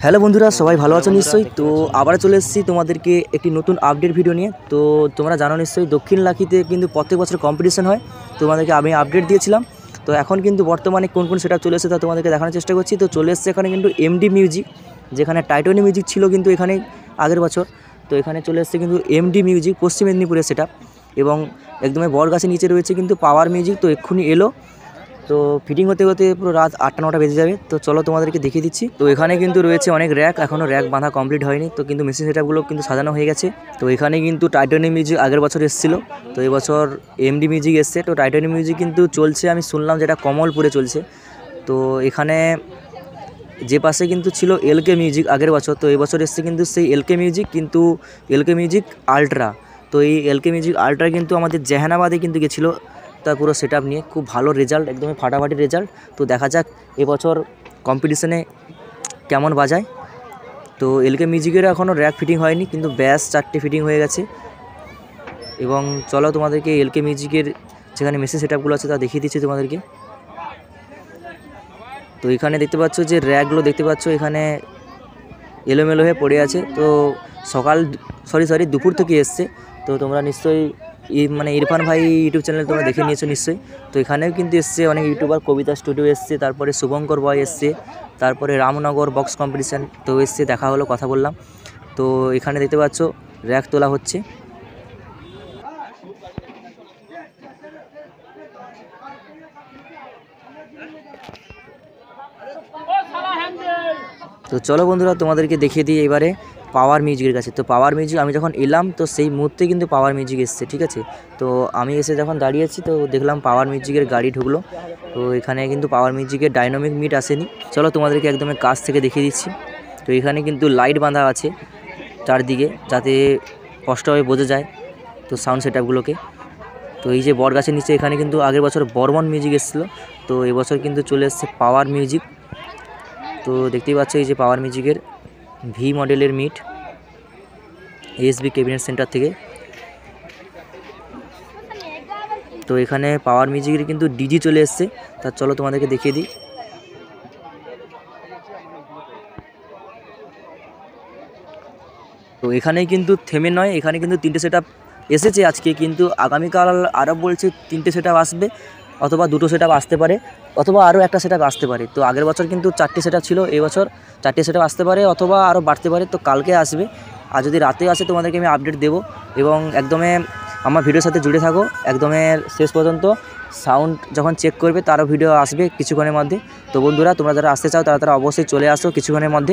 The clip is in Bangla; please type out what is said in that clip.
হ্যালো বন্ধুরা, সবাই ভালো আছো নিশ্চয়ই। তো আবার চলে এসেছি তোমাদেরকে একটি নতুন আপডেট ভিডিও নিয়ে। তো তোমরা জানো নিশ্চয়ই দক্ষিণ লাখিতে কিন্তু প্রত্যেক বছর কম্পিটিশন হয়, তোমাদেরকে আমি আপডেট দিয়েছিলাম। তো এখন কিন্তু বর্তমানে কোন কোন সেটআপ চলে এসেছে তা তোমাদেরকে দেখানোর চেষ্টা করছি। তো চলে এসেছে এখানে কিন্তু এমডি মিউজিক, যেখানে টাইটানি মিউজিক ছিল কিন্তু এখানে আগের বছর। তো এখানে চলে এসেছে কিন্তু এমডি মিউজিক পশ্চিম মেদিনীপুরের সেটআপ, এবং একদমই বড়গাছের নিচে রয়েছে কিন্তু পাওয়ার মিউজিক। তো এক্ষুনি এলো, তো ফিটিং হতে হতে পুরো রাত 8টা-9টা বেজে যাবে। তো চলো তোমাদেরকে দেখিয়ে দিচ্ছি। তো এখানে কিন্তু রয়েছে অনেক র্যাক, এখনও র্যাক বাঁধা কমপ্লিট হয়নি। তো কিন্তু মেশিন সেটআপগুলো কিন্তু সাজানো হয়ে গেছে। তো এখানে কিন্তু টাইটানি মিউজিক আগের বছর এসেছিলো, তো এবছর এমডি মিউজিক এসছে। তো টাইটানি মিউজিক কিন্তু চলছে, আমি শুনলাম যেটা কমলপুরে চলছে। তো এখানে যে পাশে কিন্তু ছিল এলকে মিউজিক আগের বছর, তো এবছর এসছে কিন্তু সেই এলকে মিউজিক, কিন্তু এলকে মিউজিক আলট্রা। তো এই এলকে মিউজিক আলট্রা কিন্তু আমাদের জেহানাবাদে কিন্তু গেছিলো তার পুরো সেটআপ নিয়ে, খুব ভালো রেজাল্ট, একদমই ফাটাফাটি রেজাল্ট। তো দেখা যাক এবছর কম্পিটিশনে কেমন বাজায়। তো এলকে মিউজিকের এখনও র্যাক ফিটিং হয়নি, কিন্তু ব্যাস 4টে ফিটিং হয়ে গেছে। এবং চলো তোমাদেরকে এলকে মিউজিকের যেখানে মেশিন সেটআপগুলো আছে তা দেখিয়ে দিচ্ছি তোমাদেরকে। তো এখানে দেখতে পাচ্ছ যে র্যাকগুলো দেখতে পাচ্ছ এখানে এলোমেলো হয়ে পড়ে আছে। তো দুপুর থেকে এসছে। তো তোমরা নিশ্চয়ই ইরফান ভাই ইউটিউব চ্যানেল তোমরা দেখে নিয়েছো নিশ্চয়ই। তো এখানেও কিন্তু এসছে অনেক ইউটিউবার, কবিতা স্টুডিও এসছে, তারপরে শুভঙ্কর বয় এসছে, তারপরে রামনগর বক্স কম্পিটিশান তো এসছে, দেখা হলো, কথা বললাম। তো এখানে দেখতে পাচ্ছ র্যাক তোলা হচ্ছে। তো চলো বন্ধুরা তোমাদেরকে দেখিয়ে দিই এবারে পাওয়ার মিউজিকের কাছে। তো পাওয়ার মিউজিক আমি যখন এলাম তো সেই মুহূর্তে কিন্তু পাওয়ার মিউজিক এসছে, ঠিক আছে। তো আমি এসে যখন দাঁড়িয়েছি তো দেখলাম পাওয়ার মিউজিকের গাড়ি ঢুকলো। তো এখানে কিন্তু পাওয়ার মিউজিকের ডাইনামিক মিট আসেনি। চলো তোমাদেরকে একদমই কাছ থেকে দেখিয়ে দিচ্ছি। তো এখানে কিন্তু লাইট বাঁধা আছে চারদিকে, যাতে স্পষ্টভাবে বোঝা যায় তো সাউন্ড সেটআপগুলোকে। তো এই যে বটগাছের নিচে এখানে কিন্তু আগের বছর বর্মন মিউজিক এসেছিলো, তো এবছর কিন্তু চলে এসছে পাওয়ার মিউজিক। তো দেখতেই পাচ্ছ এই যে পাওয়ার মিউজিকের ভি মডেলের মিট এসবি ক্যাবিনেট সেন্টার থেকে। তো এখানে পাওয়ার মিউজিকের কিন্তু ডিজি চলে এসছে, তা চলো তোমাদেরকে দেখিয়ে দিই। তো এখানে কিন্তু থেমে নয়, এখানে কিন্তু 3টে সেটআপ এসেছে আজকে, কিন্তু আগামীকাল আরও বলছে 3টে সেটআপ আসবে, অথবা 2টো সেটআপ আসতে পারে, অথবা আরও একটা সেটআপ আসতে পারে। তো আগের বছর কিন্তু 4টে সেটআপ ছিল, এবছর 4টে সেটআপ আসতে পারে, অথবা আরও বাড়তে পারে। তো কালকে আসবে, আর যদি রাতে আসে তোমাদেরকে আমি আপডেট দেবো। এবং একদমে আমার ভিডিওর সাথে জুড়ে থাকো, একদমের শেষ পর্যন্ত। সাউন্ড যখন চেক করবে তারও ভিডিও আসবে কিছুক্ষণের মধ্যে। তো বন্ধুরা তোমরা যারা আসতে চাও তারা অবশ্যই চলে আসো কিছুক্ষণের মধ্যে।